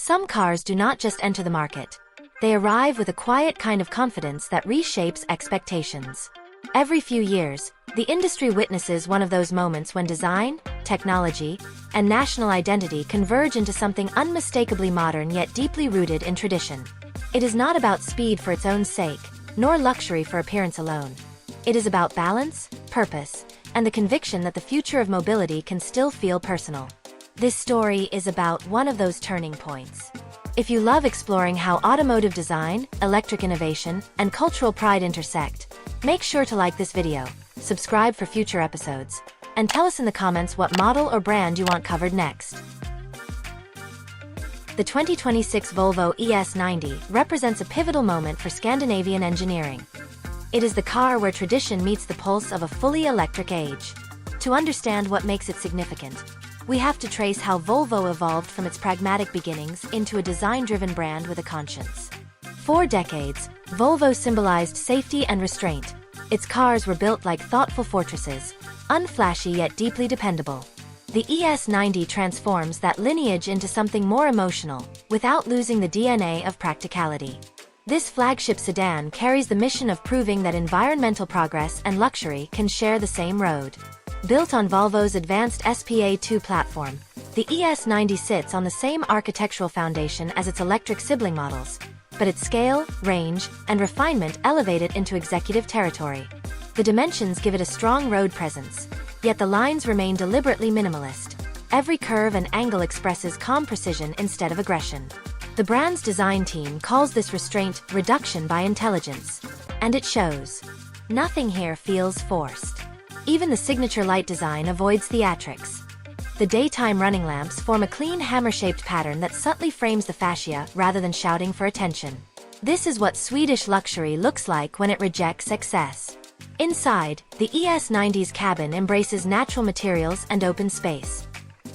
Some cars do not just enter the market. They arrive with a quiet kind of confidence that reshapes expectations. Every few years, the industry witnesses one of those moments when design, technology, and national identity converge into something unmistakably modern yet deeply rooted in tradition. It is not about speed for its own sake, nor luxury for appearance alone. It is about balance, purpose, and the conviction that the future of mobility can still feel personal. This story is about one of those turning points. If you love exploring how automotive design, electric innovation, and cultural pride intersect, make sure to like this video, subscribe for future episodes, and tell us in the comments what model or brand you want covered next. The 2026 Volvo ES90 represents a pivotal moment for Scandinavian engineering. It is the car where tradition meets the pulse of a fully electric age. To understand what makes it significant, we have to trace how Volvo evolved from its pragmatic beginnings into a design-driven brand with a conscience. For decades, Volvo symbolized safety and restraint. Its cars were built like thoughtful fortresses, unflashy yet deeply dependable. The ES90 transforms that lineage into something more emotional, without losing the DNA of practicality. This flagship sedan carries the mission of proving that environmental progress and luxury can share the same road. Built on Volvo's advanced SPA2 platform, the ES90 sits on the same architectural foundation as its electric sibling models, but its scale, range, and refinement elevate it into executive territory. The dimensions give it a strong road presence, yet the lines remain deliberately minimalist. Every curve and angle expresses calm precision instead of aggression. The brand's design team calls this restraint reduction by intelligence, and it shows. Nothing here feels forced. Even the signature light design avoids theatrics. The daytime running lamps form a clean hammer-shaped pattern that subtly frames the fascia rather than shouting for attention. This is what Swedish luxury looks like when it rejects excess. Inside, the ES90's cabin embraces natural materials and open space.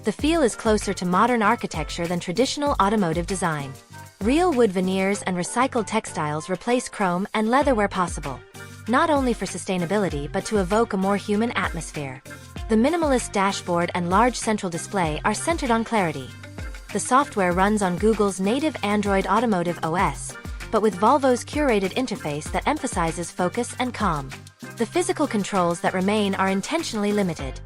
The feel is closer to modern architecture than traditional automotive design. Real wood veneers and recycled textiles replace chrome and leather where possible, not only for sustainability but to evoke a more human atmosphere. The minimalist dashboard and large central display are centered on clarity. The software runs on Google's native Android Automotive OS, but with Volvo's curated interface that emphasizes focus and calm. The physical controls that remain are intentionally limited.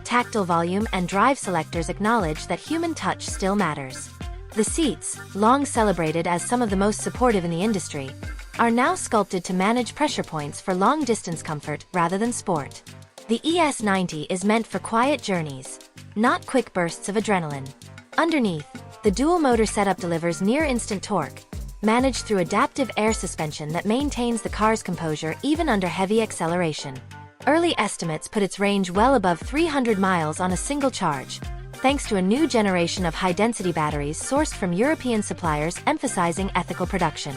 Tactile volume and drive selectors acknowledge that human touch still matters. The seats, long celebrated as some of the most supportive in the industry, are now sculpted to manage pressure points for long-distance comfort rather than sport. The ES90 is meant for quiet journeys, not quick bursts of adrenaline. Underneath, the dual-motor setup delivers near-instant torque, managed through adaptive air suspension that maintains the car's composure even under heavy acceleration. Early estimates put its range well above 300 miles on a single charge, thanks to a new generation of high-density batteries sourced from European suppliers emphasizing ethical production.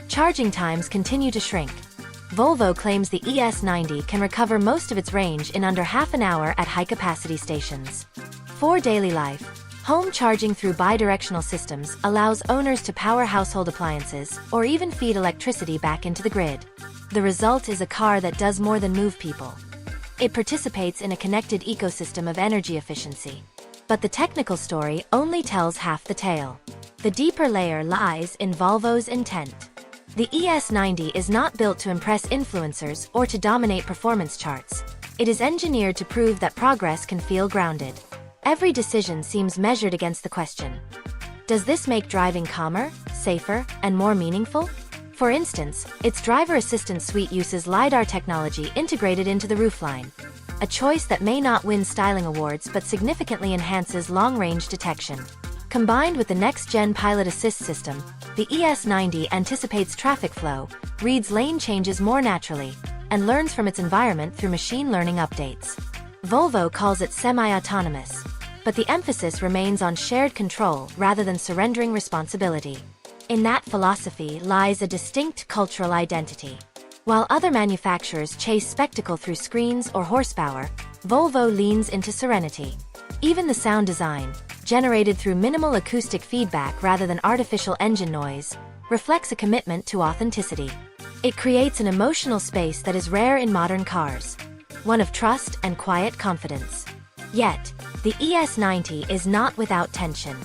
Charging times continue to shrink. Volvo claims the ES90 can recover most of its range in under half an hour at high-capacity stations. For daily life, home charging through bidirectional systems allows owners to power household appliances or even feed electricity back into the grid. The result is a car that does more than move people. It participates in a connected ecosystem of energy efficiency. But the technical story only tells half the tale. The deeper layer lies in Volvo's intent. The ES90 is not built to impress influencers or to dominate performance charts. It is engineered to prove that progress can feel grounded. Every decision seems measured against the question: does this make driving calmer, safer, and more meaningful? For instance, its driver assistance suite uses LiDAR technology integrated into the roofline, a choice that may not win styling awards but significantly enhances long-range detection. Combined with the next-gen pilot assist system, the ES90 anticipates traffic flow, reads lane changes more naturally, and learns from its environment through machine learning updates. Volvo calls it semi-autonomous, but the emphasis remains on shared control rather than surrendering responsibility. In that philosophy lies a distinct cultural identity. While other manufacturers chase spectacle through screens or horsepower, Volvo leans into serenity. Even the sound design, generated through minimal acoustic feedback rather than artificial engine noise, reflects a commitment to authenticity. It creates an emotional space that is rare in modern cars, one of trust and quiet confidence. Yet, the ES90 is not without tension.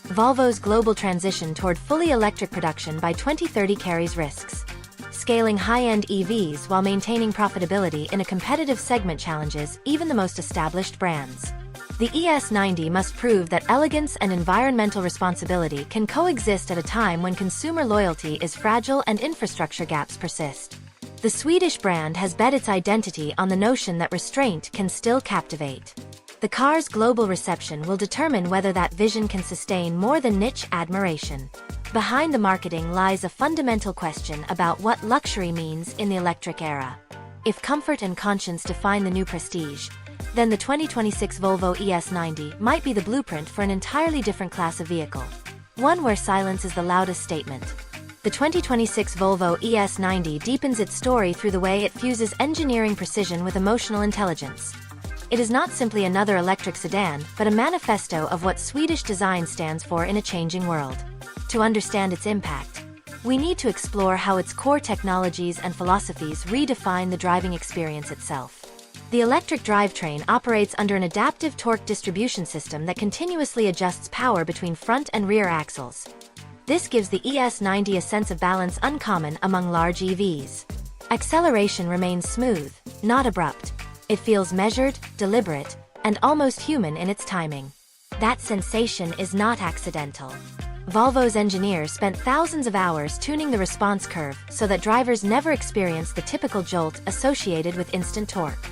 Volvo's global transition toward fully electric production by 2030 carries risks. Scaling high-end EVs while maintaining profitability in a competitive segment challenges even the most established brands. The ES90 must prove that elegance and environmental responsibility can coexist at a time when consumer loyalty is fragile and infrastructure gaps persist. The Swedish brand has bet its identity on the notion that restraint can still captivate. The car's global reception will determine whether that vision can sustain more than niche admiration. Behind the marketing lies a fundamental question about what luxury means in the electric era. If comfort and conscience define the new prestige, then the 2026 Volvo ES90 might be the blueprint for an entirely different class of vehicle. One where silence is the loudest statement. The 2026 Volvo ES90 deepens its story through the way it fuses engineering precision with emotional intelligence. It is not simply another electric sedan, but a manifesto of what Swedish design stands for in a changing world. To understand its impact, we need to explore how its core technologies and philosophies redefine the driving experience itself. The electric drivetrain operates under an adaptive torque distribution system that continuously adjusts power between front and rear axles. This gives the ES90 a sense of balance uncommon among large EVs. Acceleration remains smooth, not abrupt. It feels measured, deliberate, and almost human in its timing. That sensation is not accidental. Volvo's engineers spent thousands of hours tuning the response curve so that drivers never experience the typical jolt associated with instant torque.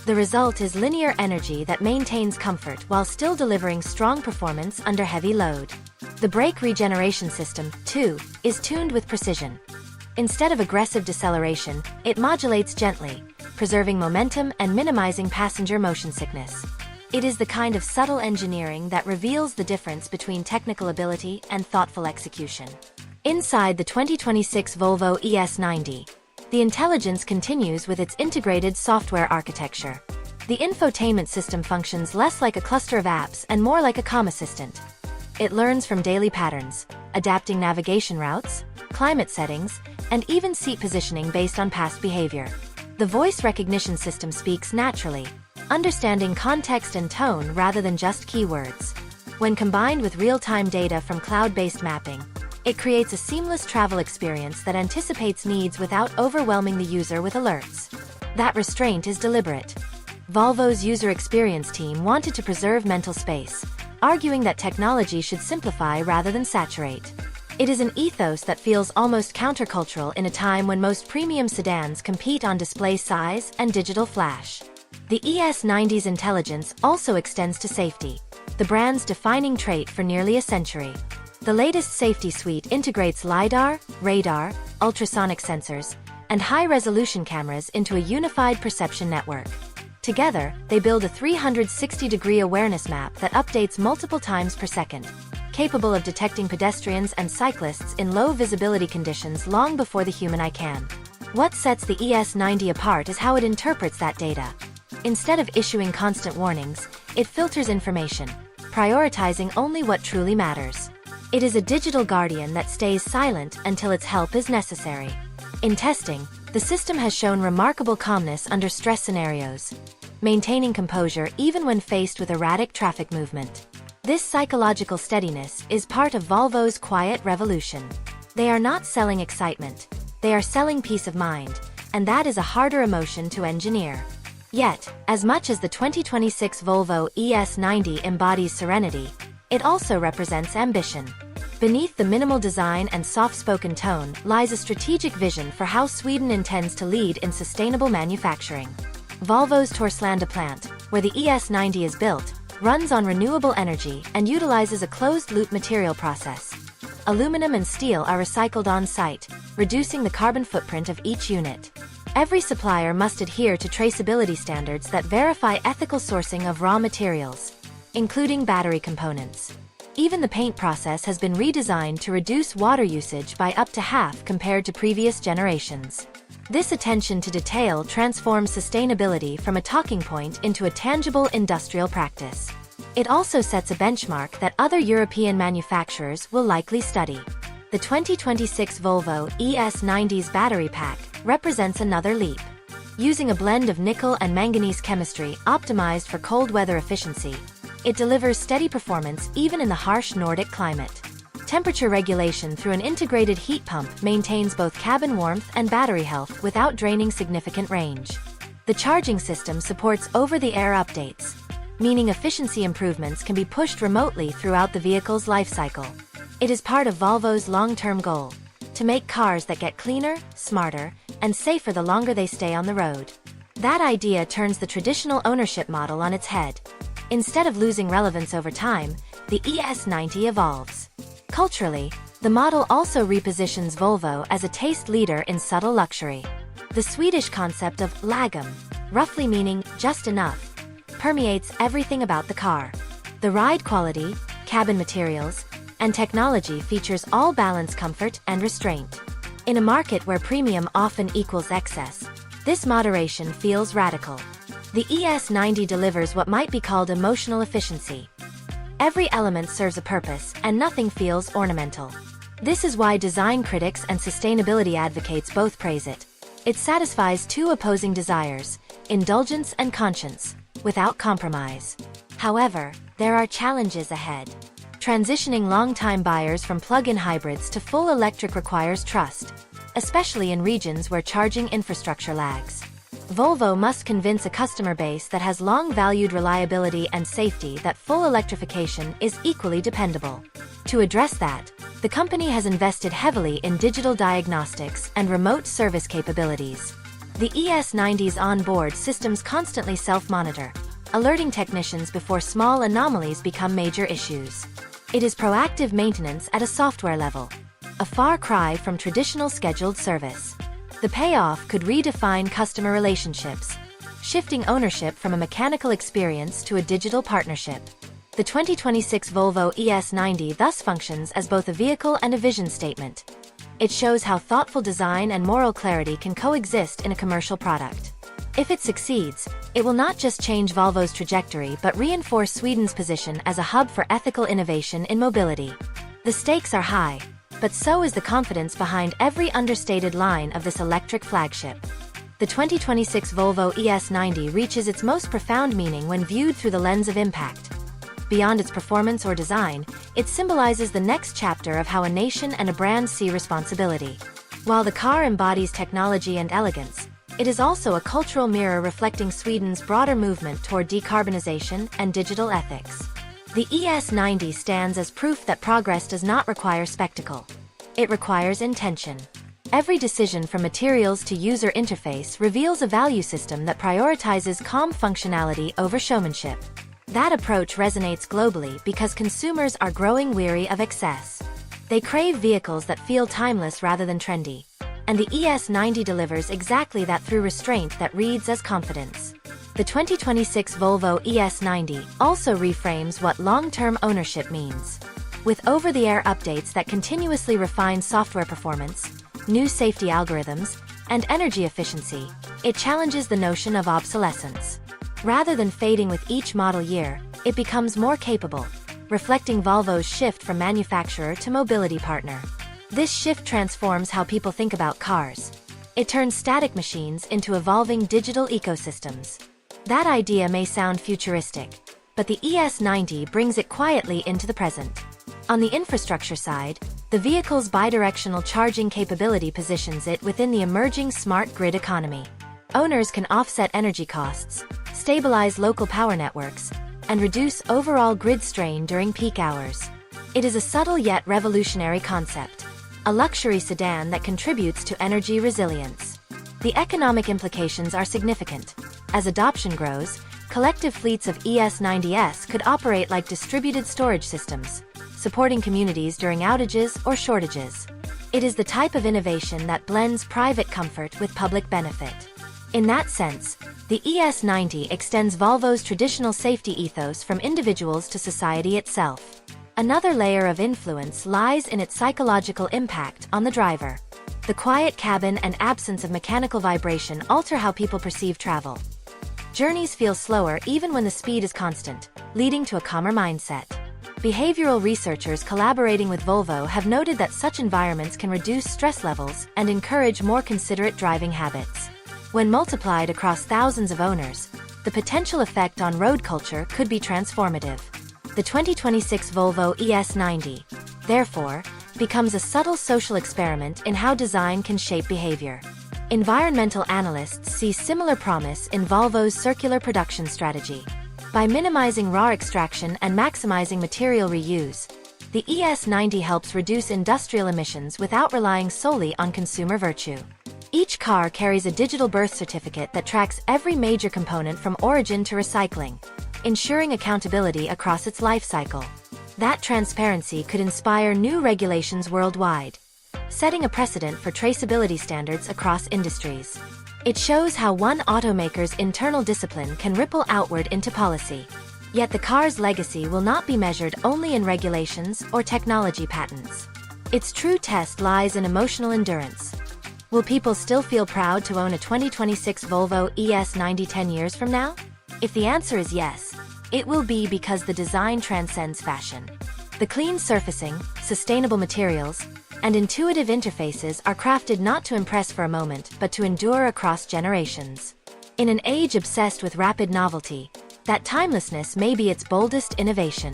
The result is linear energy that maintains comfort while still delivering strong performance under heavy load. The brake regeneration system, too, is tuned with precision. Instead of aggressive deceleration, it modulates gently, preserving momentum and minimizing passenger motion sickness. It is the kind of subtle engineering that reveals the difference between technical ability and thoughtful execution. Inside the 2026 Volvo ES90, the intelligence continues with its integrated software architecture. The infotainment system functions less like a cluster of apps and more like a comm assistant. It learns from daily patterns, adapting navigation routes, climate settings, and even seat positioning based on past behavior. The voice recognition system speaks naturally, understanding context and tone rather than just keywords. When combined with real-time data from cloud-based mapping, it creates a seamless travel experience that anticipates needs without overwhelming the user with alerts. That restraint is deliberate. Volvo's user experience team wanted to preserve mental space, arguing that technology should simplify rather than saturate. It is an ethos that feels almost countercultural in a time when most premium sedans compete on display size and digital flash. The ES90's intelligence also extends to safety, the brand's defining trait for nearly a century. The latest safety suite integrates LiDAR, radar, ultrasonic sensors, and high-resolution cameras into a unified perception network. Together, they build a 360-degree awareness map that updates multiple times per second, capable of detecting pedestrians and cyclists in low-visibility conditions long before the human eye can. What sets the ES90 apart is how it interprets that data. Instead of issuing constant warnings, it filters information, prioritizing only what truly matters. It is a digital guardian that stays silent until its help is necessary. In testing, the system has shown remarkable calmness under stress scenarios, maintaining composure even when faced with erratic traffic movement. This psychological steadiness is part of Volvo's quiet revolution. They are not selling excitement, they are selling peace of mind, and that is a harder emotion to engineer. Yet, as much as the 2026 Volvo ES90 embodies serenity, it also represents ambition. Beneath the minimal design and soft-spoken tone lies a strategic vision for how Sweden intends to lead in sustainable manufacturing. Volvo's Torslanda plant, where the ES90 is built, runs on renewable energy and utilizes a closed-loop material process. Aluminum and steel are recycled on-site, reducing the carbon footprint of each unit. Every supplier must adhere to traceability standards that verify ethical sourcing of raw materials, including battery components. Even the paint process has been redesigned to reduce water usage by up to half compared to previous generations. This attention to detail transforms sustainability from a talking point into a tangible industrial practice. It also sets a benchmark that other European manufacturers will likely study. The 2026 Volvo ES90's battery pack represents another leap. Using a blend of nickel and manganese chemistry optimized for cold weather efficiency, It delivers steady performance even in the harsh Nordic climate. Temperature regulation through an integrated heat pump maintains both cabin warmth and battery health without draining significant range. The charging system supports over-the-air updates, meaning efficiency improvements can be pushed remotely throughout the vehicle's lifecycle. It is part of Volvo's long-term goal, to make cars that get cleaner, smarter, and safer the longer they stay on the road. That idea turns the traditional ownership model on its head. Instead of losing relevance over time, the ES90 evolves. Culturally, the model also repositions Volvo as a taste leader in subtle luxury. The Swedish concept of lagom, roughly meaning just enough, permeates everything about the car. The ride quality, cabin materials, and technology features all balance comfort and restraint. In a market where premium often equals excess, this moderation feels radical. The ES90 delivers what might be called emotional efficiency. Every element serves a purpose, and nothing feels ornamental. This is why design critics and sustainability advocates both praise it. It satisfies two opposing desires, indulgence and conscience, without compromise. However, there are challenges ahead. Transitioning long-time buyers from plug-in hybrids to full electric requires trust, especially in regions where charging infrastructure lags. Volvo must convince a customer base that has long valued reliability and safety that full electrification is equally dependable. To address that, the company has invested heavily in digital diagnostics and remote service capabilities. The ES90's onboard systems constantly self-monitor, alerting technicians before small anomalies become major issues. It is proactive maintenance at a software level, a far cry from traditional scheduled service. The payoff could redefine customer relationships, shifting ownership from a mechanical experience to a digital partnership. The 2026 Volvo ES90 thus functions as both a vehicle and a vision statement. It shows how thoughtful design and moral clarity can coexist in a commercial product. If it succeeds, it will not just change Volvo's trajectory but reinforce Sweden's position as a hub for ethical innovation in mobility. The stakes are high, but so is the confidence behind every understated line of this electric flagship. The 2026 Volvo ES90 reaches its most profound meaning when viewed through the lens of impact. Beyond its performance or design, it symbolizes the next chapter of how a nation and a brand see responsibility. While the car embodies technology and elegance, it is also a cultural mirror reflecting Sweden's broader movement toward decarbonization and digital ethics. The ES90 stands as proof that progress does not require spectacle. It requires intention. Every decision from materials to user interface reveals a value system that prioritizes calm functionality over showmanship. That approach resonates globally because consumers are growing weary of excess. They crave vehicles that feel timeless rather than trendy. And the ES90 delivers exactly that through restraint that reads as confidence. The 2026 Volvo ES90 also reframes what long-term ownership means. With over-the-air updates that continuously refine software performance, new safety algorithms, and energy efficiency, it challenges the notion of obsolescence. Rather than fading with each model year, it becomes more capable, reflecting Volvo's shift from manufacturer to mobility partner. This shift transforms how people think about cars. It turns static machines into evolving digital ecosystems. That idea may sound futuristic, but the ES90 brings it quietly into the present. On the infrastructure side, the vehicle's bidirectional charging capability positions it within the emerging smart grid economy. Owners can offset energy costs, stabilize local power networks, and reduce overall grid strain during peak hours. It is a subtle yet revolutionary concept, a luxury sedan that contributes to energy resilience. The economic implications are significant. As adoption grows, collective fleets of ES90s could operate like distributed storage systems, supporting communities during outages or shortages. It is the type of innovation that blends private comfort with public benefit. In that sense, the ES90 extends Volvo's traditional safety ethos from individuals to society itself. Another layer of influence lies in its psychological impact on the driver. The quiet cabin and absence of mechanical vibration alter how people perceive travel. Journeys feel slower even when the speed is constant, leading to a calmer mindset. Behavioral researchers collaborating with Volvo have noted that such environments can reduce stress levels and encourage more considerate driving habits. When multiplied across thousands of owners, the potential effect on road culture could be transformative. The 2026 Volvo ES90, therefore, becomes a subtle social experiment in how design can shape behavior. Environmental analysts see similar promise in Volvo's circular production strategy. By minimizing raw extraction and maximizing material reuse, the ES90 helps reduce industrial emissions without relying solely on consumer virtue. Each car carries a digital birth certificate that tracks every major component from origin to recycling, ensuring accountability across its life cycle. That transparency could inspire new regulations worldwide, setting a precedent for traceability standards across industries. It shows how one automaker's internal discipline can ripple outward into policy. Yet the car's legacy will not be measured only in regulations or technology patents. Its true test lies in emotional endurance. Will people still feel proud to own a 2026 Volvo ES90 10 years from now? If the answer is yes, it will be because the design transcends fashion. The clean surfacing, sustainable materials, and intuitive interfaces are crafted not to impress for a moment but to endure across generations. In an age obsessed with rapid novelty, that timelessness may be its boldest innovation.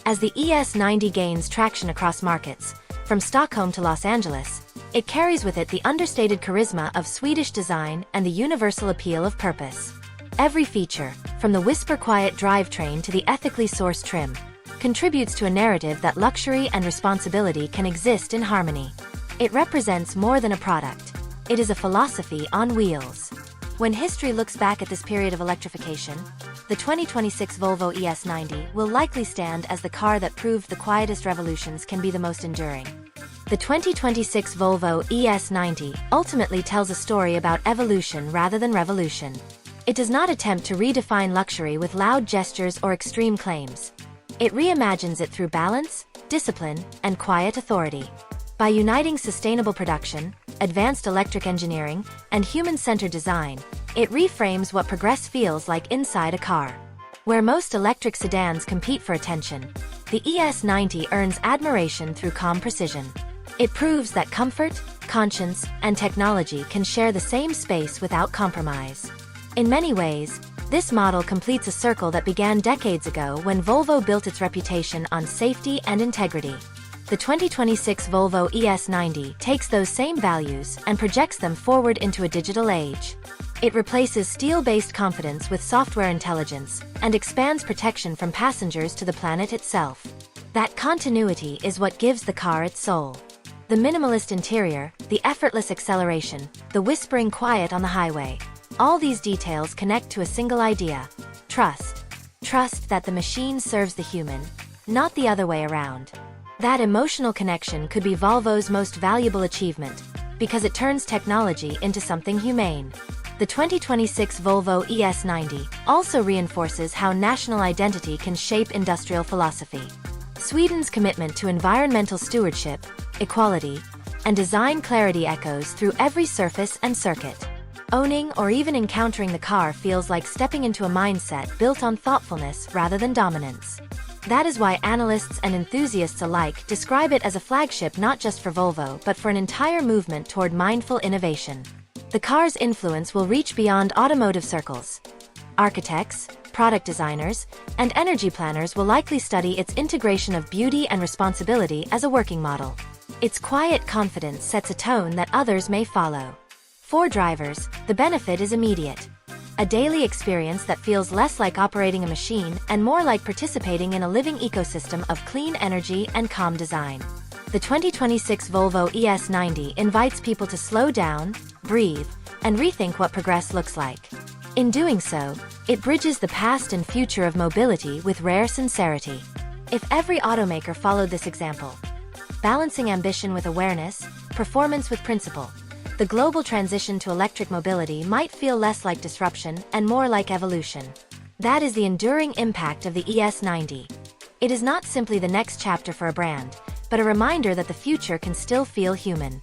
As the ES90 gains traction across markets, from Stockholm to Los Angeles, it carries with it the understated charisma of Swedish design and the universal appeal of purpose. Every feature, from the whisper-quiet drivetrain to the ethically sourced trim, contributes to a narrative that luxury and responsibility can exist in harmony. It represents more than a product. It is a philosophy on wheels. When history looks back at this period of electrification, the 2026 Volvo ES90 will likely stand as the car that proved the quietest revolutions can be the most enduring. The 2026 Volvo ES90 ultimately tells a story about evolution rather than revolution. It does not attempt to redefine luxury with loud gestures or extreme claims. It reimagines it through balance, discipline, and quiet authority. By uniting sustainable production, advanced electric engineering, and human-centered design, it reframes what progress feels like inside a car. Where most electric sedans compete for attention, the ES90 earns admiration through calm precision. It proves that comfort, conscience, and technology can share the same space without compromise. In many ways, this model completes a circle that began decades ago when Volvo built its reputation on safety and integrity. The 2026 Volvo ES90 takes those same values and projects them forward into a digital age. It replaces steel-based confidence with software intelligence and expands protection from passengers to the planet itself. That continuity is what gives the car its soul. The minimalist interior, the effortless acceleration, the whispering quiet on the highway. All these details connect to a single idea: trust. Trust that the machine serves the human, not the other way around. That emotional connection could be Volvo's most valuable achievement, because it turns technology into something humane. The 2026 Volvo ES90 also reinforces how national identity can shape industrial philosophy. Sweden's commitment to environmental stewardship, equality, and design clarity echoes through every surface and circuit. Owning or even encountering the car feels like stepping into a mindset built on thoughtfulness rather than dominance. That is why analysts and enthusiasts alike describe it as a flagship not just for Volvo but for an entire movement toward mindful innovation. The car's influence will reach beyond automotive circles. Architects, product designers, and energy planners will likely study its integration of beauty and responsibility as a working model. Its quiet confidence sets a tone that others may follow. For drivers, the benefit is immediate. A daily experience that feels less like operating a machine and more like participating in a living ecosystem of clean energy and calm design. The 2026 Volvo ES90 invites people to slow down, breathe, and rethink what progress looks like. In doing so, it bridges the past and future of mobility with rare sincerity. If every automaker followed this example, balancing ambition with awareness, performance with principle, the global transition to electric mobility might feel less like disruption and more like evolution. That is the enduring impact of the ES90. It is not simply the next chapter for a brand, but a reminder that the future can still feel human.